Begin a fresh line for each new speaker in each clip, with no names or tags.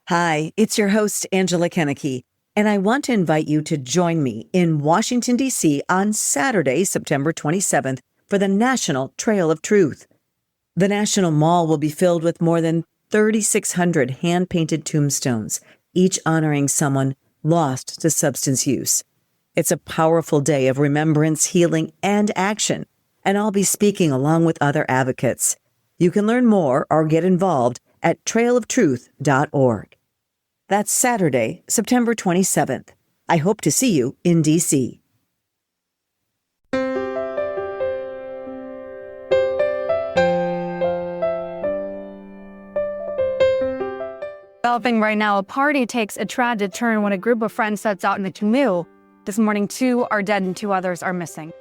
Hi, it's your host, Angela Kennecke, and I want to invite you to join me in Washington, D.C. on Saturday, September 27th for the National Trail of Truth. The National Mall will be filled with more than 3,600 hand-painted tombstones, each honoring someone lost to substance use. It's a powerful day of remembrance, healing, and action, and I'll be speaking along with other advocates. You can learn more or get involved at trailoftruth.org. That's Saturday, September 27th. I hope to see you in D.C.
Developing right now, a party takes a tragic turn when a group of friends sets out in a canoe. This morning, 2 are dead and 2 others are missing.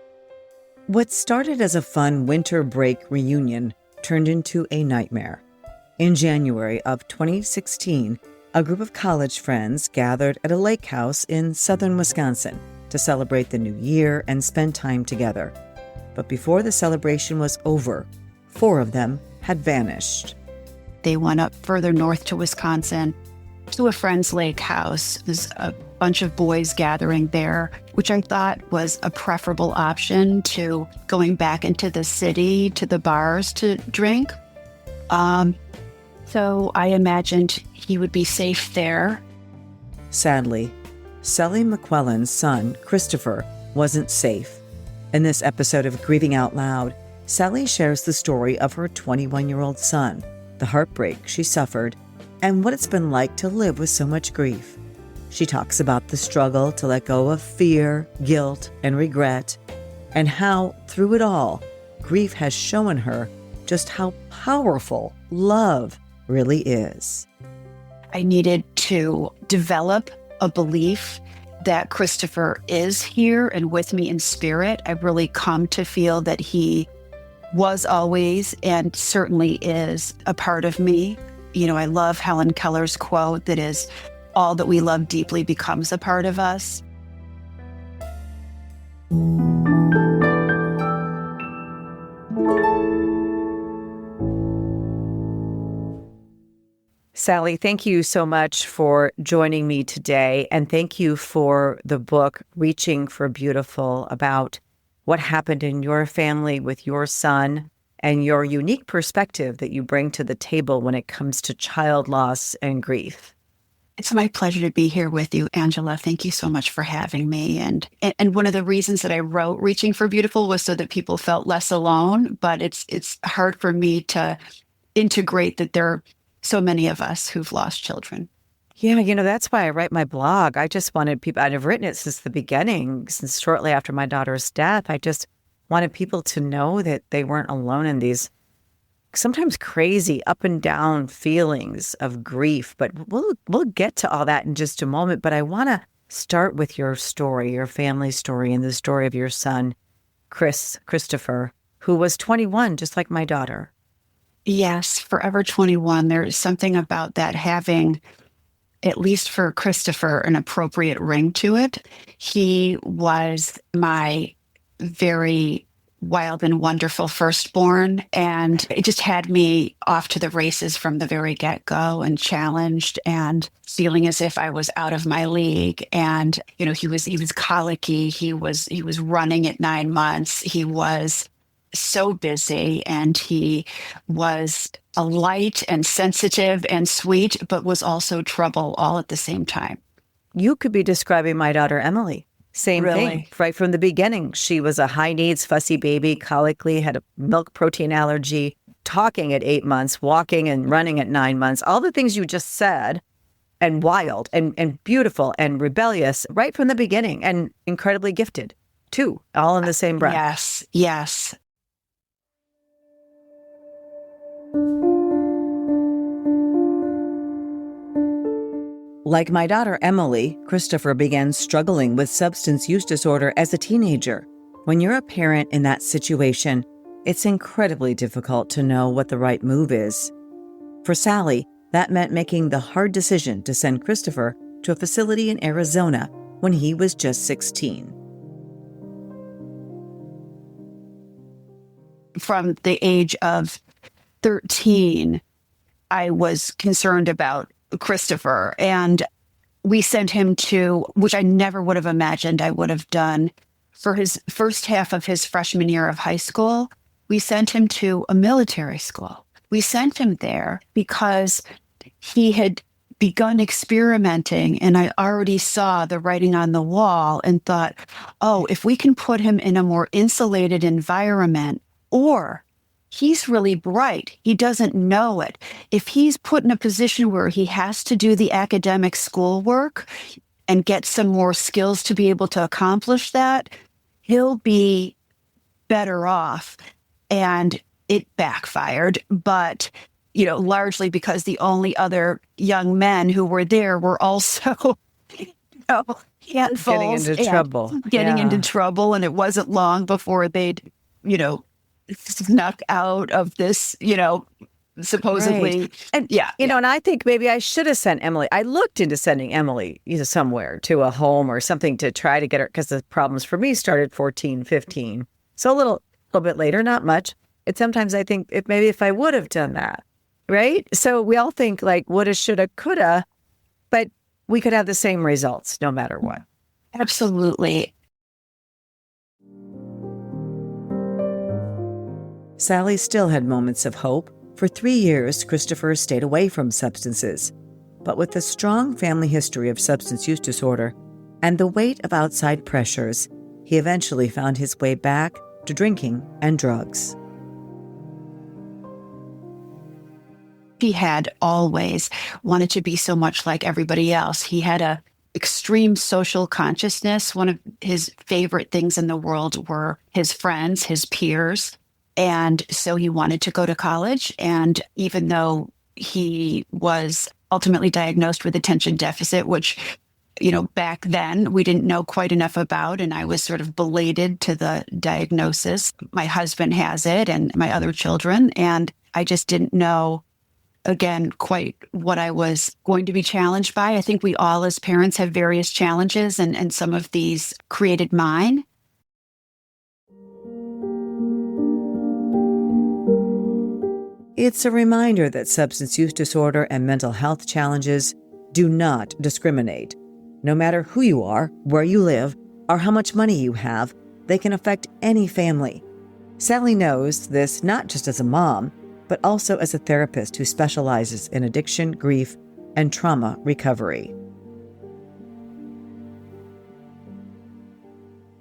What started as a fun winter break reunion turned into a nightmare. In January of 2016, a group of college friends gathered at a lake house in southern Wisconsin to celebrate the new year and spend time together. But before the celebration was over, 4 of them had vanished.
They went up further north to Wisconsin to a friend's lake house. There's a bunch of boys gathering there, which I thought was a preferable option to going back into the city to the bars to drink. So I imagined he would be safe there.
Sadly, Sally McQuillen's son, Christopher, wasn't safe. In this episode of Grieving Out Loud, Sally shares the story of her 21-year-old son, the heartbreak she suffered, and what it's been like to live with so much grief. She talks about the struggle to let go of fear, guilt, and regret, and how, through it all, grief has shown her just how powerful love really is.
I needed to develop a belief that Christopher is here and with me in spirit. I've really come to feel that he was always and certainly is a part of me. You know, I love Helen Keller's quote that is, all that we love deeply becomes a part of us.
Sally, thank you so much for joining me today, and thank you for the book, Reaching for Beautiful, about what happened in your family with your son and your unique perspective that you bring to the table when it comes to child loss and grief.
It's my pleasure to be here with you, Angela. Thank you so much for having me. And one of the reasons that I wrote Reaching for Beautiful was so that people felt less alone, but it's hard for me to integrate that there are so many of us who've lost children.
Yeah, that's why I write my blog. I just wanted people, I've written it since the beginning, since shortly after my daughter's death. I just wanted people to know that they weren't alone in these sometimes crazy up and down feelings of grief. But we'll get to all that in just a moment. But I want to start with your story, your family story, and the story of your son, Christopher, who was 21, just like my daughter.
Yes, forever 21. There's something about that having, at least for Christopher, an appropriate ring to it. He was my very wild and wonderful firstborn, and it just had me off to the races from the very get-go and challenged and feeling as if I was out of my league. And he was colicky. He was running at 9 months. He was so busy, and he was a light and sensitive and sweet, but was also trouble all at the same time.
You could be describing my daughter, Emily. Same
Really?
thing. Right from the beginning. She was a high needs, fussy baby, colicky, had a milk protein allergy, talking at 8 months, walking and running at 9 months. All the things you just said, and wild and beautiful and rebellious right from the beginning, and incredibly gifted too, all in the same breath.
Yes.
Like my daughter Emily, Christopher began struggling with substance use disorder as a teenager. When you're a parent in that situation, it's incredibly difficult to know what the right move is. For Sally, that meant making the hard decision to send Christopher to a facility in Arizona when he was just 16.
From the age of 13, I was concerned about Christopher. And we sent him to, which I never would have imagined I would have done, for his first half of his freshman year of high school. We sent him to a military school. We sent him there because he had begun experimenting, and I already saw the writing on the wall and thought, oh, if we can put him in a more insulated environment, or he's really bright, he doesn't know it. If he's put in a position where he has to do the academic schoolwork and get some more skills to be able to accomplish that, he'll be better off. And it backfired, but largely because the only other young men who were there were also, handfuls,
getting into trouble.
Getting into trouble, and it wasn't long before they'd, snuck out of this, supposedly.
Right. And and I think maybe I should have sent Emily. I looked into sending Emily somewhere to a home or something to try to get her, because the problems for me started 14, 15. So a little bit later, not much. And sometimes I think if I would have done that, right? So we all think like woulda, shoulda, coulda, but we could have the same results no matter what.
Absolutely.
Sally still had moments of hope. For 3 years, Christopher stayed away from substances. But with a strong family history of substance use disorder and the weight of outside pressures, he eventually found his way back to drinking and drugs.
He had always wanted to be so much like everybody else. He had a extreme social consciousness. One of his favorite things in the world were his friends, his peers. And so he wanted to go to college. And even though he was ultimately diagnosed with attention deficit, which, back then we didn't know quite enough about, and I was sort of belated to the diagnosis. My husband has it and my other children, and I just didn't know, again, quite what I was going to be challenged by. I think we all as parents have various challenges, and some of these created mine.
It's a reminder that substance use disorder and mental health challenges do not discriminate. No matter who you are, where you live, or how much money you have, they can affect any family. Sally knows this not just as a mom, but also as a therapist who specializes in addiction, grief, and trauma recovery.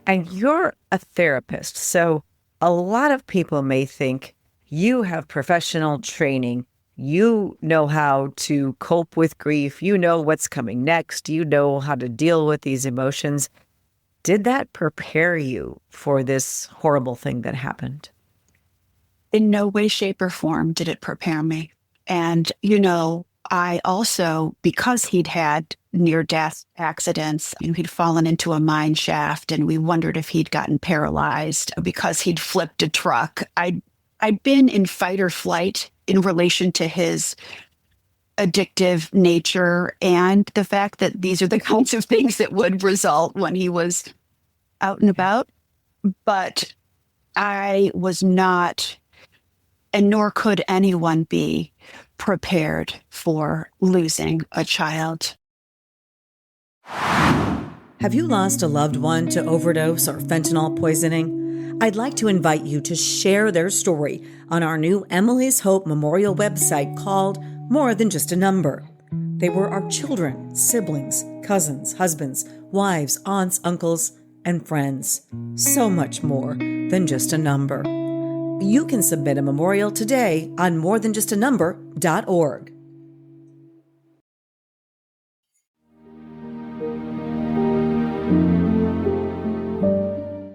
And you're a therapist, so a lot of people may think you have professional training. You know how to cope with grief. You know what's coming next. You know how to deal with these emotions. Did that prepare you for this horrible thing that happened?
In no way, shape, or form did it prepare me. And, I also, because he'd had near-death accidents, he'd fallen into a mine shaft, and we wondered if he'd gotten paralyzed because he'd flipped a truck. I'd been in fight or flight in relation to his addictive nature and the fact that these are the kinds of things that would result when he was out and about. But I was not, and nor could anyone be, prepared for losing a child.
Have you lost a loved one to overdose or fentanyl poisoning? I'd like to invite you to share their story on our new Emily's Hope Memorial website called More Than Just a Number. They were our children, siblings, cousins, husbands, wives, aunts, uncles, and friends. So much more than just a number. You can submit a memorial today on morethanjustanumber.org.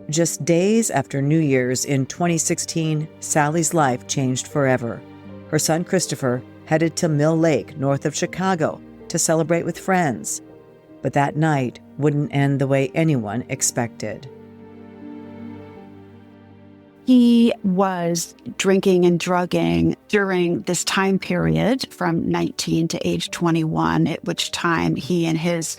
Just days after New Year's in 2016, Sally's life changed forever. Her son Christopher headed to Mill Lake, north of Chicago, to celebrate with friends. But that night wouldn't end the way anyone expected.
He was drinking and drugging during this time period from 19 to age 21, at which time he and his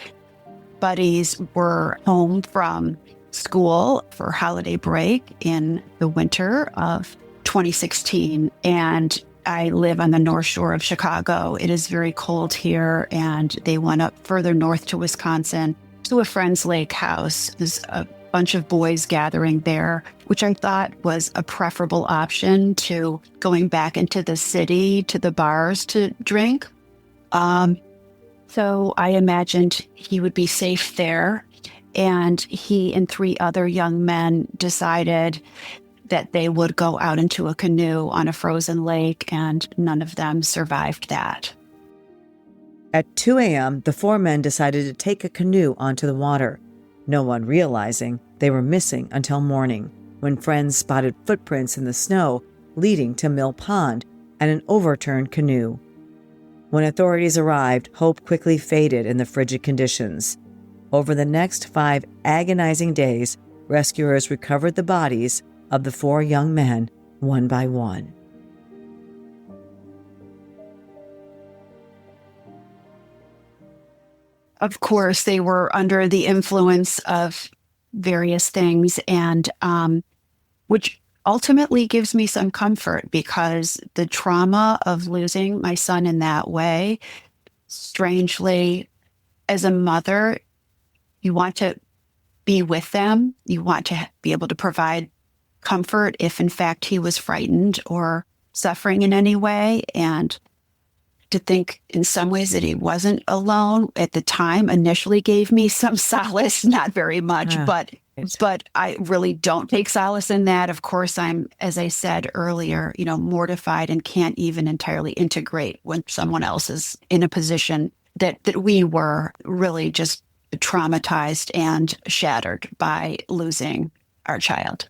buddies were home from school for holiday break in the winter of 2016. And I live on the North Shore of Chicago. It is very cold here, and they went up further north to Wisconsin to a friend's lake house. There's a bunch of boys gathering there, which I thought was a preferable option to going back into the city to the bars to drink. So I imagined he would be safe there. And he and 3 other young men decided that they would go out into a canoe on a frozen lake, and none of them survived that.
At 2 a.m., the 4 men decided to take a canoe onto the water, no one realizing they were missing until morning, when friends spotted footprints in the snow leading to Mill Pond and an overturned canoe. When authorities arrived, hope quickly faded in the frigid conditions. Over the next 5 agonizing days, rescuers recovered the bodies of the 4 young men one by one.
Of course, they were under the influence of various things, and which ultimately gives me some comfort, because the trauma of losing my son in that way, strangely, as a mother, you want to be with them. You want to be able to provide comfort if, in fact, he was frightened or suffering in any way. And to think in some ways that he wasn't alone at the time initially gave me some solace, not very much, but I really don't take solace in that. Of course, I'm, as I said earlier, mortified and can't even entirely integrate when someone else is in a position that we were really just traumatized and shattered by losing our child.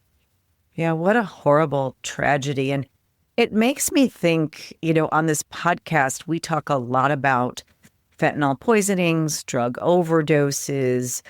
Yeah, what a horrible tragedy. And it makes me think, on this podcast, we talk a lot about fentanyl poisonings, drug overdoses,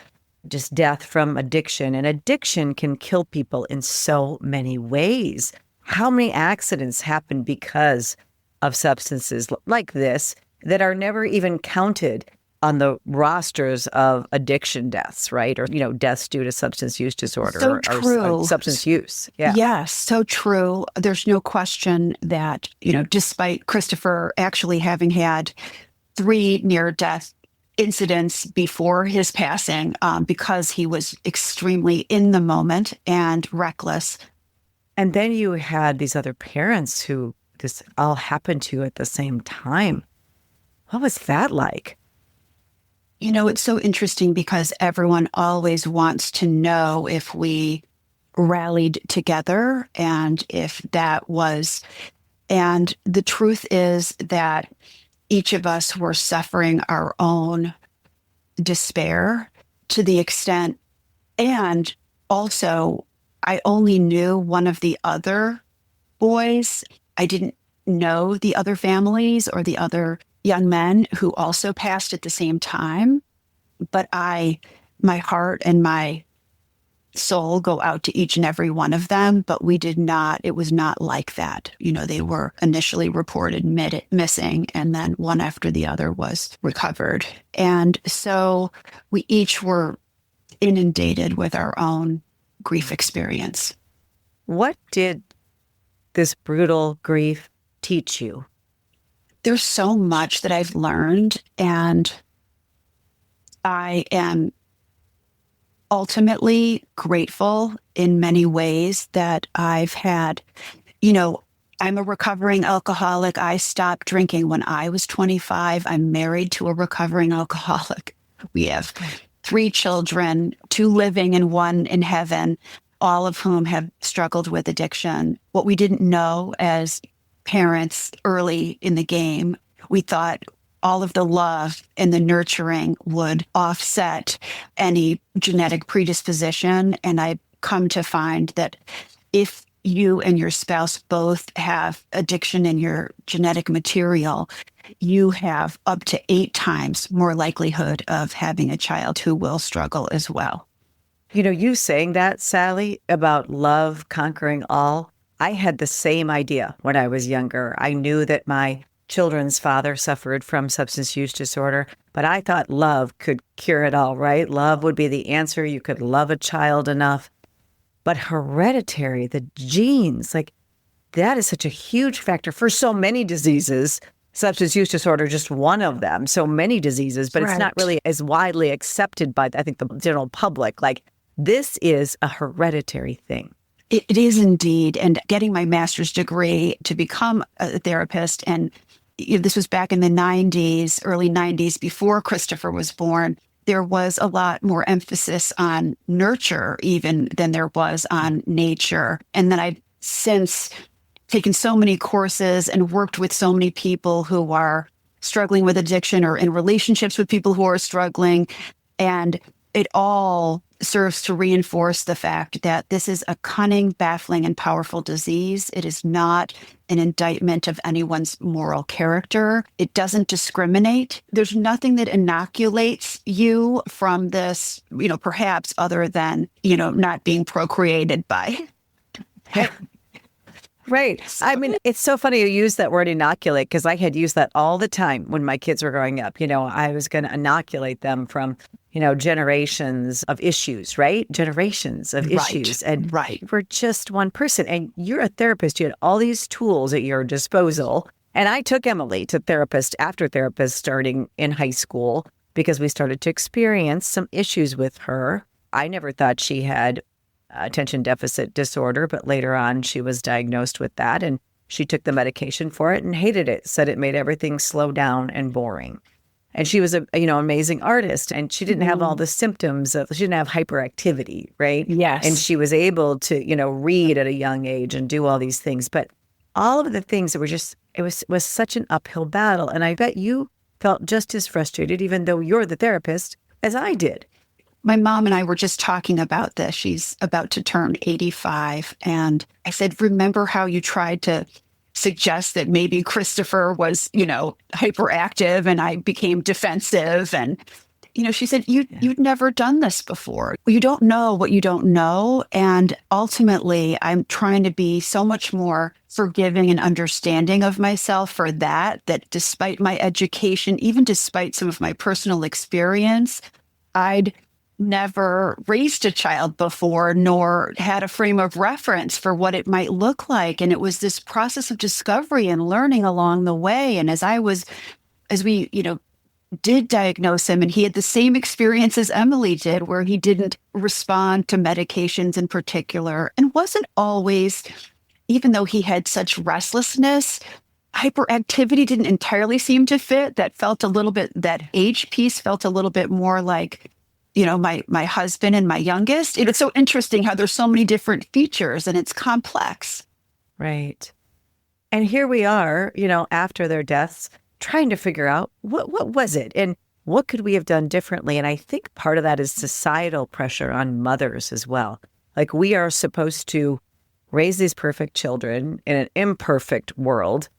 just death from addiction. And addiction can kill people in so many ways. How many accidents happen because of substances like this that are never even counted on the rosters of addiction deaths, right? Or, deaths due to substance use disorder
So true.
Or substance use. Yeah.
Yes, so true. There's no question that, despite Christopher actually having had 3 near-death incidents before his passing, because he was extremely in the moment and reckless.
And then you had these other parents who this all happened to at the same time. What was that like?
It's so interesting because everyone always wants to know if we rallied together and if that was. And the truth is that each of us were suffering our own despair to the extent. And also, I only knew one of the other boys. I didn't know the other families or the other young men who also passed at the same time. But my heart and my soul go out to each and every one of them, but it was not like that. They were initially reported missing, and then one after the other was recovered. And so we each were inundated with our own grief experience.
What did this brutal grief teach you?
There's so much that I've learned, and I am ultimately grateful in many ways that I've had. I'm a recovering alcoholic. I stopped drinking when I was 25. I'm married to a recovering alcoholic. We have 3 children, 2 living and 1 in heaven, all of whom have struggled with addiction. What we didn't know as parents early in the game, we thought all of the love and the nurturing would offset any genetic predisposition. And I've come to find that if you and your spouse both have addiction in your genetic material, you have up to 8 times more likelihood of having a child who will struggle as well.
You saying that, Sally, about love conquering all, I had the same idea when I was younger. I knew that my children's father suffered from substance use disorder, but I thought love could cure it all, right? Love would be the answer. You could love a child enough. But hereditary, the genes, that is such a huge factor for so many diseases. Substance use disorder, just one of them. So many diseases, but it's not really as widely accepted by, I think, the general public. Like, this is a hereditary thing.
It is indeed. And getting my master's degree to become a therapist, and this was back in the 90s, early 90s, before Christopher was born, there was a lot more emphasis on nurture even than there was on nature. And then I've since taken so many courses and worked with so many people who are struggling with addiction or in relationships with people who are struggling. And it all serves to reinforce the fact that this is a cunning, baffling, and powerful disease. It is not an indictment of anyone's moral character. It doesn't discriminate. There's nothing that inoculates you from this, perhaps other than, not being procreated by.
Right. I mean, it's so funny you use that word inoculate, because I had used that all the time when my kids were growing up. I was going to inoculate them from, generations of issues, right? Generations of issues. And we're just one person. And you're a therapist. You had all these tools at your disposal. And I took Emily to therapist after therapist starting in high school because we started to experience some issues with her. I never thought she had attention deficit disorder, but later on she was diagnosed with that, and she took the medication for it and hated it, said it made everything slow down and boring. And she was a amazing artist, and she didn't have all the symptoms she didn't have hyperactivity, right?
Yes.
And she was able to, read at a young age and do all these things. But all of the things that were it was such an uphill battle. And I bet you felt just as frustrated, even though you're the therapist, as I did.
My mom and I were just talking about this. She's about to turn 85. And I said, remember how you tried to suggest that maybe Christopher was, hyperactive, and I became defensive. And, she said, you'd never done this before. You don't know what you don't know. And ultimately, I'm trying to be so much more forgiving and understanding of myself for that despite my education, even despite some of my personal experience, I'd never raised a child before, nor had a frame of reference for what it might look like. And it was this process of discovery and learning along the way. And as we, did diagnose him, and he had the same experience as Emily did, where he didn't respond to medications in particular, and wasn't always, even though he had such restlessness, hyperactivity didn't entirely seem to fit. That age piece felt a little bit more like, my husband and my youngest. It's so interesting how there's so many different features, and it's complex.
Right. And here we are, after their deaths, trying to figure out what was it and what could we have done differently. And I think part of that is societal pressure on mothers as well. Like, we are supposed to raise these perfect children in an imperfect world.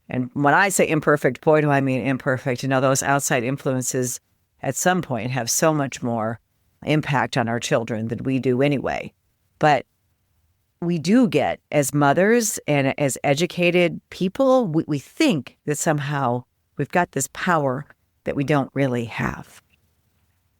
And when I say imperfect, boy, do I mean imperfect. Those outside influences at some point have so much more impact on our children than we do anyway. But we do get, as mothers and as educated people, we think that somehow we've got this power that we don't really have.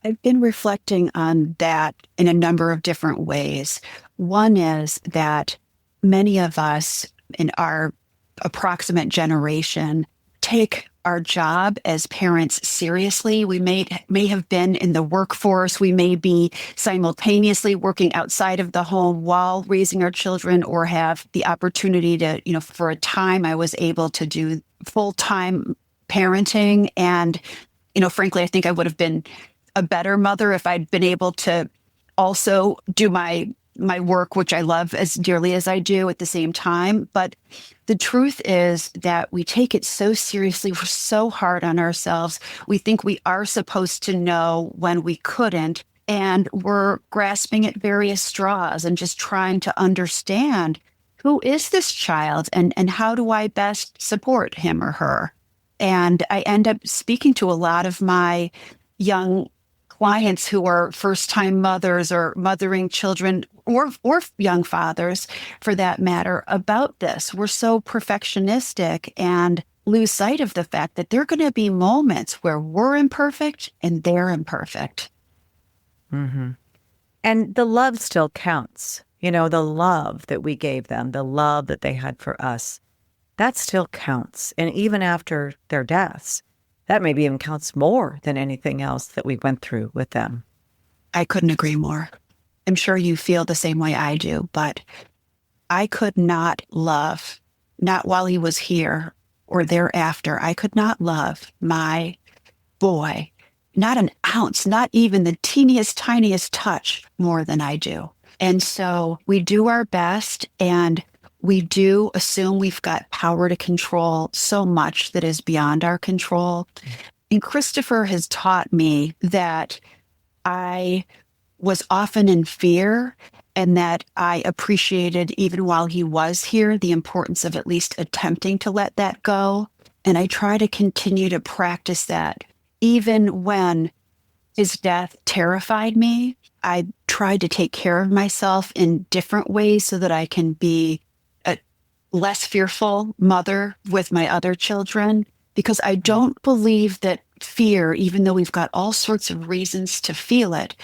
I've been reflecting on that in a number of different ways. One is that many of us in our approximate generation take our job as parents seriously. We may have been in the workforce. We may be simultaneously working outside of the home while raising our children, or have the opportunity to, for a time I was able to do full-time parenting. And, frankly, I think I would have been a better mother if I'd been able to also do my work, which I love as dearly as I do, at the same time. But the truth is that we take it so seriously. We're so hard on ourselves. We think we are supposed to know when we couldn't. And we're grasping at various straws and just trying to understand, who is this child and how do I best support him or her? And I end up speaking to a lot of my young clients who are first-time mothers or mothering children, or young fathers, for that matter, about this. We're so perfectionistic and lose sight of the fact that there are going to be moments where we're imperfect and they're imperfect.
Mm-hmm. And the love still counts, the love that we gave them, the love that they had for us, that still counts. And even after their deaths, that maybe even counts more than anything else that we went through with them.
I couldn't agree more. I'm sure you feel the same way I do, but I could not love, not while he was here or thereafter, I could not love my boy, not an ounce, not even the teeniest, tiniest touch more than I do. And so we do our best, and we do assume we've got power to control so much that is beyond our control. And Christopher has taught me that I was often in fear, and that I appreciated, even while he was here, the importance of at least attempting to let that go. And I try to continue to practice that. Even when his death terrified me, I tried to take care of myself in different ways so that I can be a less fearful mother with my other children. Because I don't believe that fear, even though we've got all sorts of reasons to feel it,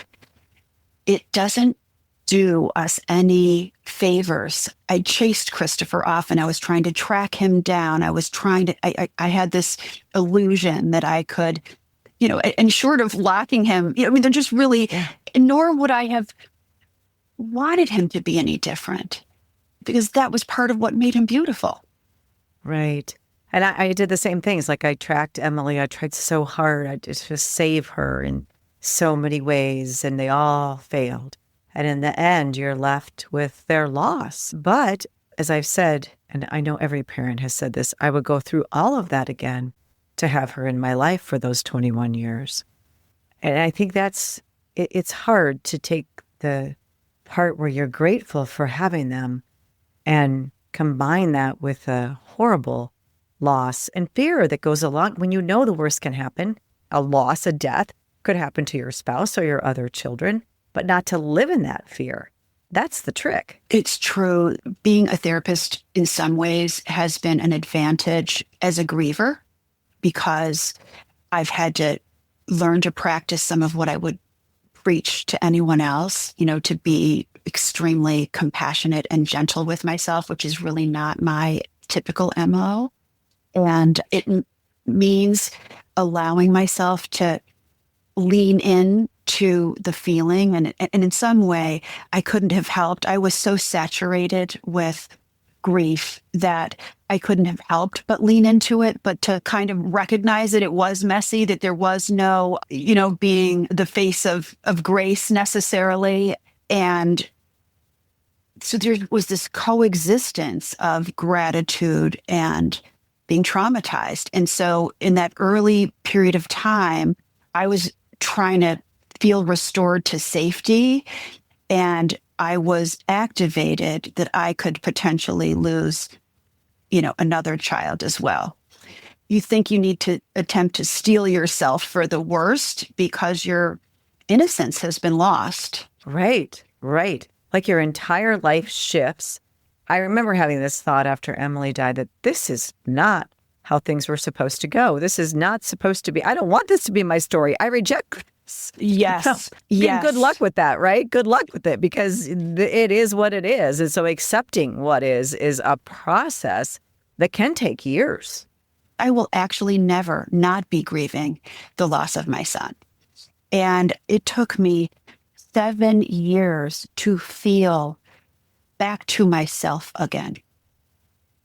it doesn't do us any favors. I chased Christopher often. I was trying to track him down. I had this illusion that I could, and short of locking him, they're just really, nor would I have wanted him to be any different, because that was part of what made him beautiful.
Right. And I did the same things. Like, I tracked Emily. I tried so hard. I just save her in so many ways, and they all failed. And in the end, you're left with their loss. But as I've said, and I know every parent has said this, I would go through all of that again to have her in my life for those 21 years. And I think it's hard to take the part where you're grateful for having them and combine that with a horrible loss and fear that goes along when the worst can happen. A loss, a death could happen to your spouse or your other children, but not to live in that fear. That's the trick.
It's true. Being a therapist in some ways has been an advantage as a griever, because I've had to learn to practice some of what I would preach to anyone else, to be extremely compassionate and gentle with myself, which is really not my typical MO. And it means allowing myself to lean in to the feeling. And in some way, I couldn't have helped. I was so saturated with grief that I couldn't have helped but lean into it, but to kind of recognize that it was messy, that there was no, being the face of grace necessarily. And so there was this coexistence of gratitude and being traumatized. And so in that early period of time, I was trying to feel restored to safety, and I was activated that I could potentially lose, another child as well. You think you need to attempt to steel yourself for the worst because your innocence has been lost.
Right. Like, your entire life shifts. I remember having this thought after Emily died that this is not how things were supposed to go. This is not supposed to be. I don't want this to be my story. I reject this.
Yes. Yes.
Good luck with that, right? Good luck with it, because it is what it is. And so accepting what is a process that can take years.
I will actually never not be grieving the loss of my son. And it took me 7 years to feel back to myself again.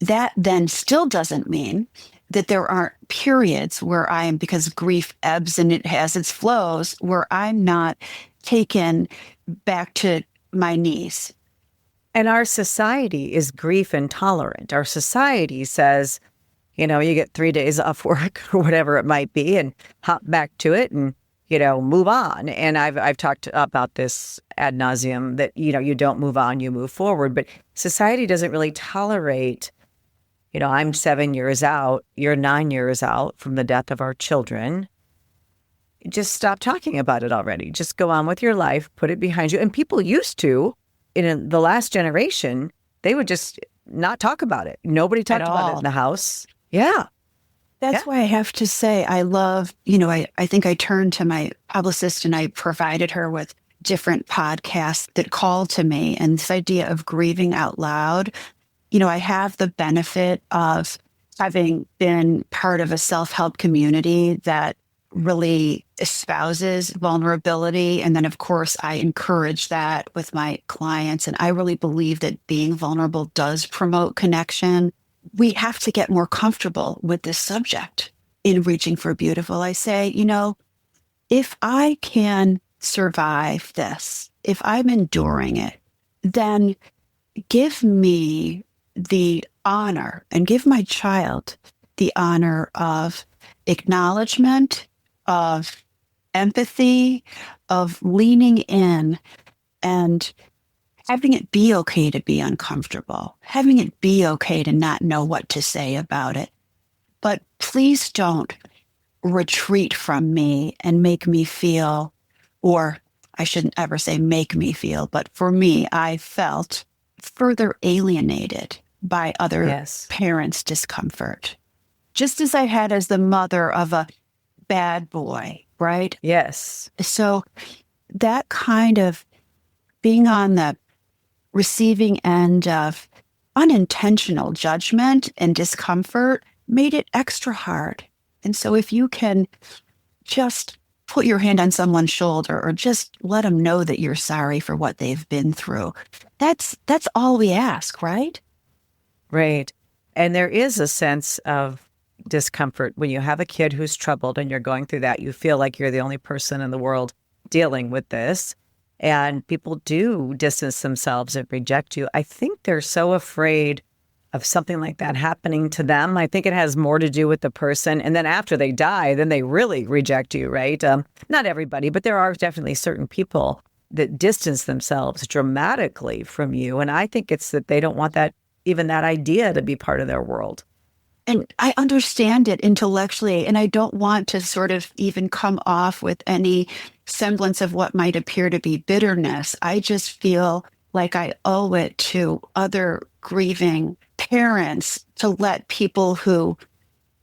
That then still doesn't mean that there aren't periods where because grief ebbs and it has its flows, where I'm not taken back to my knees.
And our society is grief intolerant. Our society says, you get 3 days off work or whatever it might be, and hop back to it and, move on. And I've talked about this ad nauseum, that, you don't move on, you move forward. But society doesn't really tolerate, I'm 7 years out, you're 9 years out from the death of our children. Just stop talking about it already. Just go on with your life, put it behind you. And people used to, in the last generation, they would just not talk about it. Nobody talked about it in the house. Yeah.
That's why I have to say I love, I think I turned to my publicist and I provided her with different podcasts that call to me. And this idea of grieving out loud, I have the benefit of having been part of a self-help community that really espouses vulnerability. And then, of course, I encourage that with my clients. And I really believe that being vulnerable does promote connection. We have to get more comfortable with this subject in Reaching for Beautiful. I say, if I can survive this, if I'm enduring it, then give me the honor and give my child the honor of acknowledgement, of empathy, of leaning in and having it be okay to be uncomfortable, having it be okay to not know what to say about it. But please don't retreat from me and make me feel, or I shouldn't ever say make me feel, but for me, I felt further alienated by other parents' discomfort. Just as I had as the mother of a bad boy, right?
Yes.
So that kind of being on the receiving end of unintentional judgment and discomfort made it extra hard. And so if you can just put your hand on someone's shoulder or just let them know that you're sorry for what they've been through, that's all we ask, right?
Right. And there is a sense of discomfort when you have a kid who's troubled and you're going through that. You feel like you're the only person in the world dealing with this. And people do distance themselves and reject you. I think they're so afraid of something like that happening to them. I think it has more to do with the person. And then after they die, then they really reject you, right? Not everybody, but there are definitely certain people that distance themselves dramatically from you. And I think it's that they don't want even that idea to be part of their world.
And I understand it intellectually, and I don't want to sort of even come off with any semblance of what might appear to be bitterness. I just feel like I owe it to other grieving parents to let people who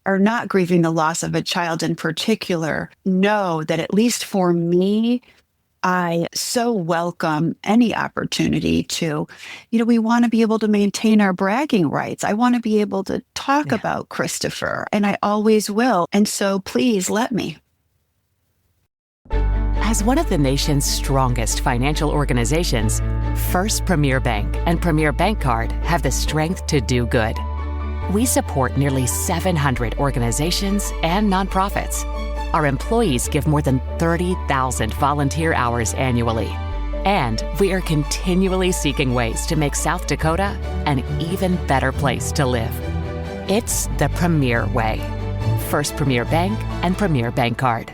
are not grieving the loss of a child in particular know that, at least for me, I so welcome any opportunity to, we want to be able to maintain our bragging rights. I want to be able to talk about Christopher, and I always will. And so please let me.
As one of the nation's strongest financial organizations, First Premier Bank and Premier Bank Card have the strength to do good. We support nearly 700 organizations and nonprofits. Our employees give more than 30,000 volunteer hours annually. And we are continually seeking ways to make South Dakota an even better place to live. It's the Premier way. First Premier Bank and Premier Bank Card.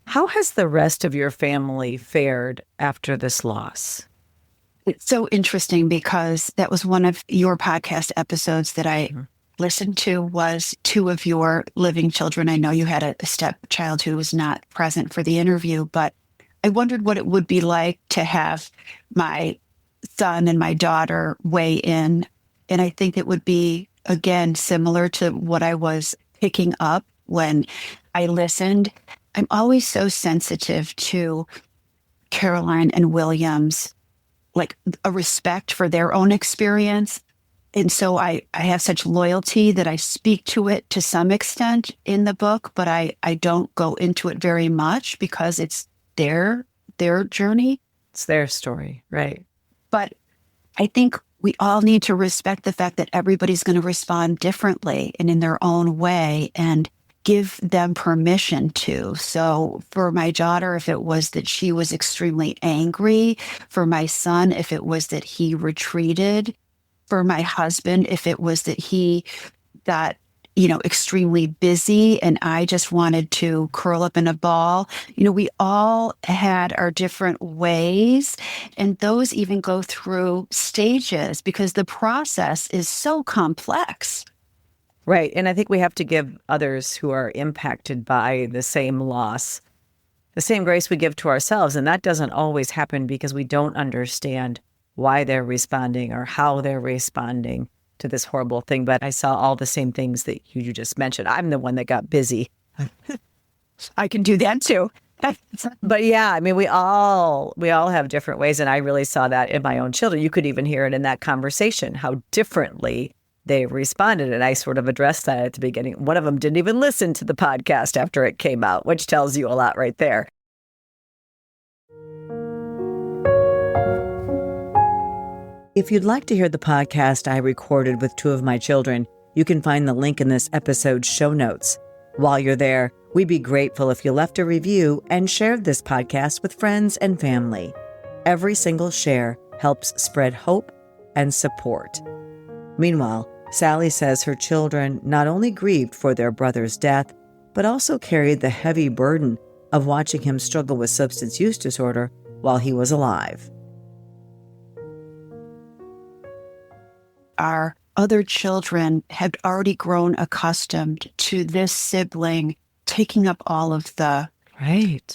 How has the rest of your family fared after this loss?
It's so interesting because that was one of your podcast episodes that I listened to, was two of your living children. I know you had a stepchild who was not present for the interview, but I wondered what it would be like to have my son and my daughter weigh in. And I think it would be, again, similar to what I was picking up when I listened. I'm always so sensitive to Caroline and William's, like, a respect for their own experience. And so I have such loyalty that I speak to it to some extent in the book, but I don't go into it very much because it's their journey.
It's their story, right?
But I think we all need to respect the fact that everybody's going to respond differently and in their own way, and give them permission to. So for my daughter, if it was that she was extremely angry, for my son, if it was that he retreated, for my husband, if it was that he got, extremely busy and I just wanted to curl up in a ball, we all had our different ways, and those even go through stages because the process is so complex.
Right. And I think we have to give others who are impacted by the same loss the same grace we give to ourselves. And that doesn't always happen because we don't understand why they're responding or how they're responding to this horrible thing. But I saw all the same things that you just mentioned. I'm the one that got busy.
I can do that too.
But yeah, I mean, we all have different ways. And I really saw that in my own children. You could even hear it in that conversation, how differently they responded. And I sort of addressed that at the beginning. One of them didn't even listen to the podcast after it came out, which tells you a lot right there. If you'd like to hear the podcast I recorded with two of my children, you can find the link in this episode's show notes. While you're there, we'd be grateful if you left a review and shared this podcast with friends and family. Every single share helps spread hope and support. Meanwhile, Sally says her children not only grieved for their brother's death, but also carried the heavy burden of watching him struggle with substance use disorder while he was alive.
Our other children had already grown accustomed to this sibling taking up all of the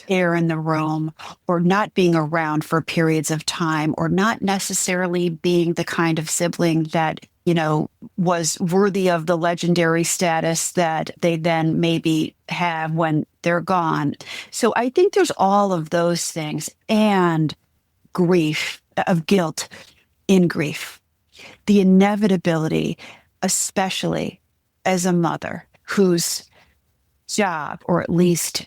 air in the room, or not being around for periods of time, or not necessarily being the kind of sibling that, was worthy of the legendary status that they then maybe have when they're gone. So I think there's all of those things, and grief, of guilt in grief. The inevitability, especially as a mother whose job, or at least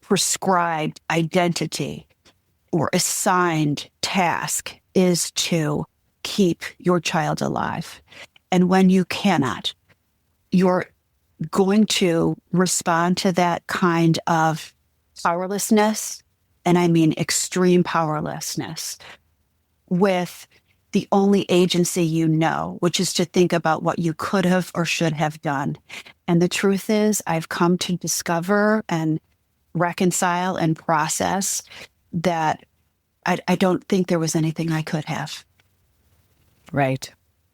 prescribed identity or assigned task, is to keep your child alive. And when you cannot, you're going to respond to that kind of powerlessness, and I mean extreme powerlessness, with the only agency you know, which is to think about what you could have or should have done. And the truth is, I've come to discover and reconcile and process that I don't think there was anything I could have.
Right.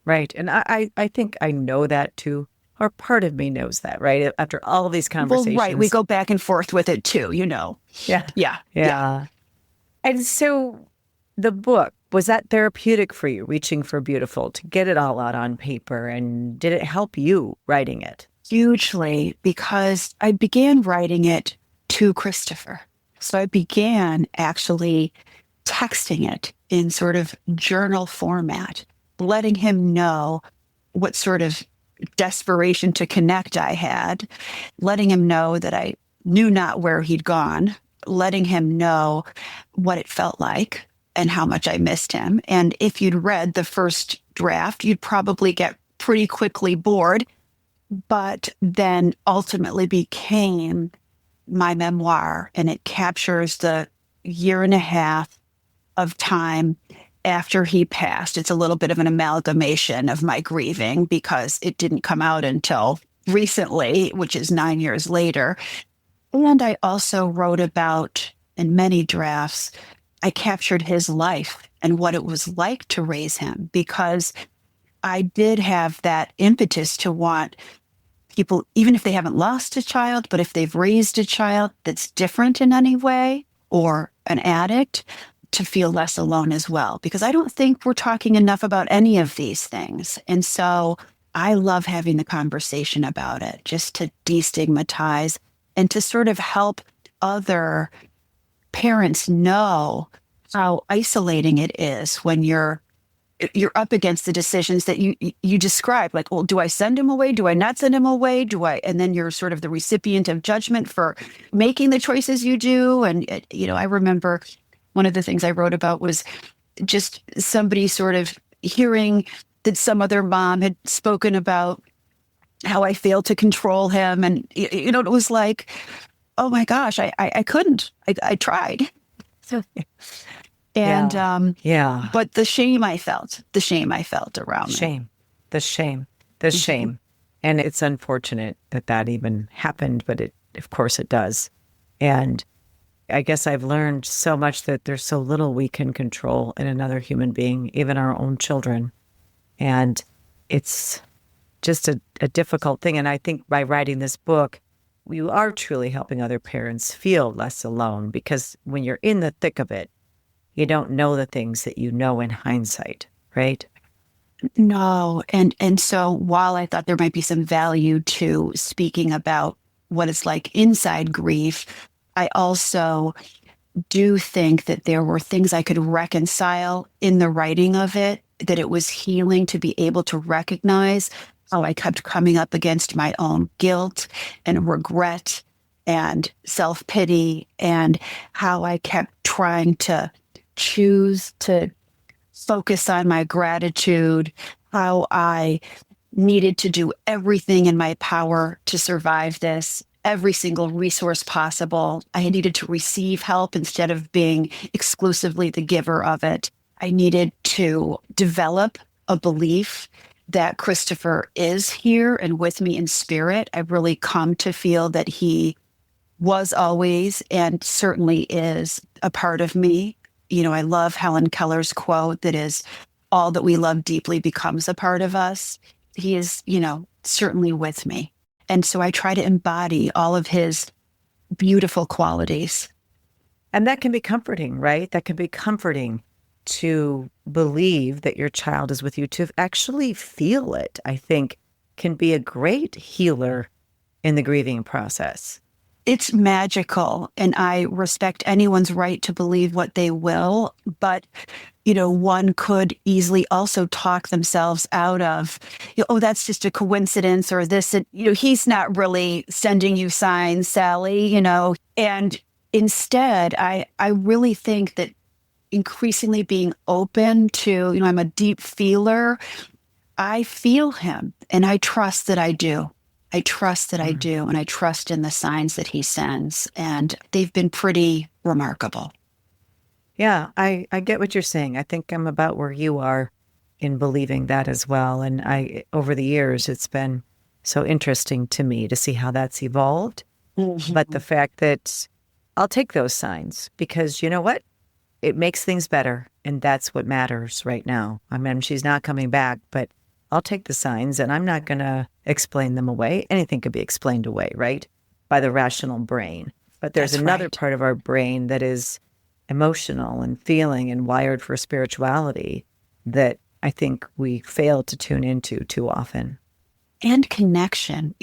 And I think I know that too, or part of me knows that, right? After all of these conversations.
Well, right. We go back and forth with it too, Yeah.
And so the book, was that therapeutic for you, reaching for beautiful, to get it all out on paper? And did it help you writing it?
Hugely, because I began writing it to Christopher. So I began actually texting it in sort of journal format, letting him know what sort of desperation to connect I had, letting him know that I knew not where he'd gone, letting him know what it felt like and how much I missed him. And if you'd read the first draft, you'd probably get pretty quickly bored, but then ultimately became my memoir. And it captures the year and a half of time after he passed. It's a little bit of an amalgamation of my grieving, because it didn't come out until recently, which is 9 years later. And I also wrote about, in many drafts, I captured his life and what it was like to raise him, because I did have that impetus to want people, even if they haven't lost a child, but if they've raised a child that's different in any way, or an addict, to feel less alone as well. Because I don't think we're talking enough about any of these things. And so I love having the conversation about it, just to destigmatize and to sort of help other parents know how isolating it is when you're up against the decisions that you describe. Like, well, do I send him away? Do I not send him away? And then you're sort of the recipient of judgment for making the choices you do. And, I remember one of the things I wrote about was just somebody sort of hearing that some other mom had spoken about how I failed to control him. And, it was like, oh my gosh, I couldn't. I tried. So, and but the shame I felt around
me. The shame. And it's unfortunate that even happened, but of course it does. And I guess I've learned so much that there's so little we can control in another human being, even our own children. And it's just a difficult thing. And I think by writing this book, you are truly helping other parents feel less alone, because when you're in the thick of it, you don't know the things that you know in hindsight, right?
No. And so while I thought there might be some value to speaking about what it's like inside grief, I also do think that there were things I could reconcile in the writing of it, that it was healing to be able to recognize how I kept coming up against my own guilt and regret and self-pity, and how I kept trying to choose to focus on my gratitude, how I needed to do everything in my power to survive this, every single resource possible. I needed to receive help instead of being exclusively the giver of it. I needed to develop a belief that Christopher is here and with me in spirit. I've really come to feel that he was always and certainly is a part of me. You know, I love Helen Keller's quote that is, all that we love deeply becomes a part of us. He is, certainly with me. And so I try to embody all of his beautiful qualities.
And that can be comforting, right? That can be comforting to believe that your child is with you, to actually feel it, I think can be a great healer in the grieving process.
It's magical, and I respect anyone's right to believe what they will. But, one could easily also talk themselves out of, oh, that's just a coincidence, or this, he's not really sending you signs, Sally, And instead, I really think that increasingly being open to, I'm a deep feeler. I feel him, and I trust that I do. I trust that I do, and I trust in the signs that he sends, and they've been pretty remarkable.
Yeah, I get what you're saying. I think I'm about where you are in believing that as well. And over the years, it's been so interesting to me to see how that's evolved. Mm-hmm. But the fact that I'll take those signs, because you know what? It makes things better, and that's what matters right now. I mean, she's not coming back, but I'll take the signs, and I'm not going to explain them away. Anything could be explained away, right? By the rational brain. But there's another part of our brain that is emotional and feeling and wired for spirituality that I think we fail to tune into too often.
And connection,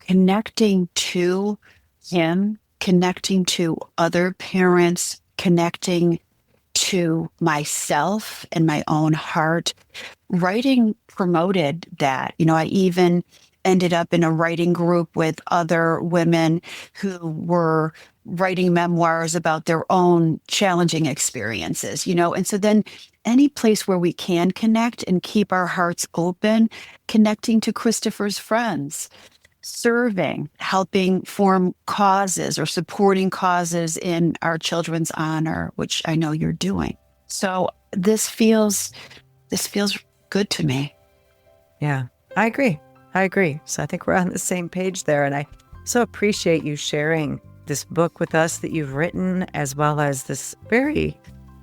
connecting to him, connecting to other parents, connecting to myself and my own heart. Writing promoted that. I even ended up in a writing group with other women who were writing memoirs about their own challenging experiences, And so then any place where we can connect and keep our hearts open, connecting to Christopher's friends, serving, helping form causes or supporting causes in our children's honor, which I know you're doing. So this feels good to me.
Yeah, I agree. So I think we're on the same page there. And I so appreciate you sharing this book with us that you've written, as well as this very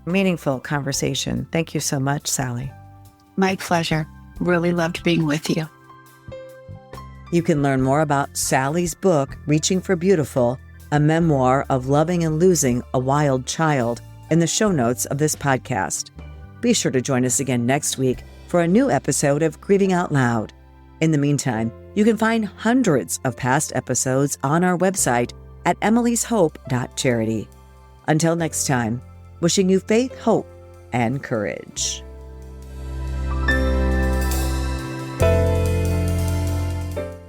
meaningful conversation. Thank you so much, Sally.
My pleasure. Really loved being with you.
You can learn more about Sally's book, Reaching for Beautiful, a memoir of loving and losing a wild child, in the show notes of this podcast. Be sure to join us again next week for a new episode of Grieving Out Loud. In the meantime, you can find hundreds of past episodes on our website at emilyshope.charity. Until next time, wishing you faith, hope, and courage.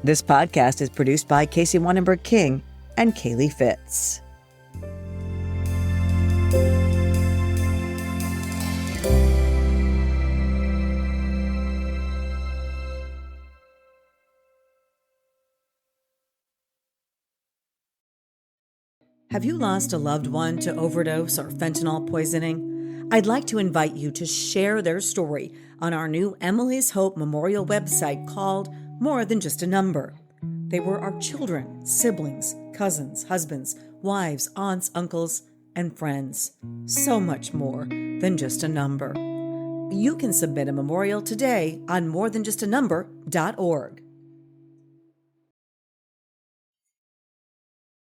This podcast is produced by Casey Wanenberg King and Kaylee Fitz. Have you lost a loved one to overdose or fentanyl poisoning? I'd like to invite you to share their story on our new Emily's Hope Memorial website called More Than Just a Number. They were our children, siblings, cousins, husbands, wives, aunts, uncles, and friends. So much more than just a number. You can submit a memorial today on morethanjustanumber.org.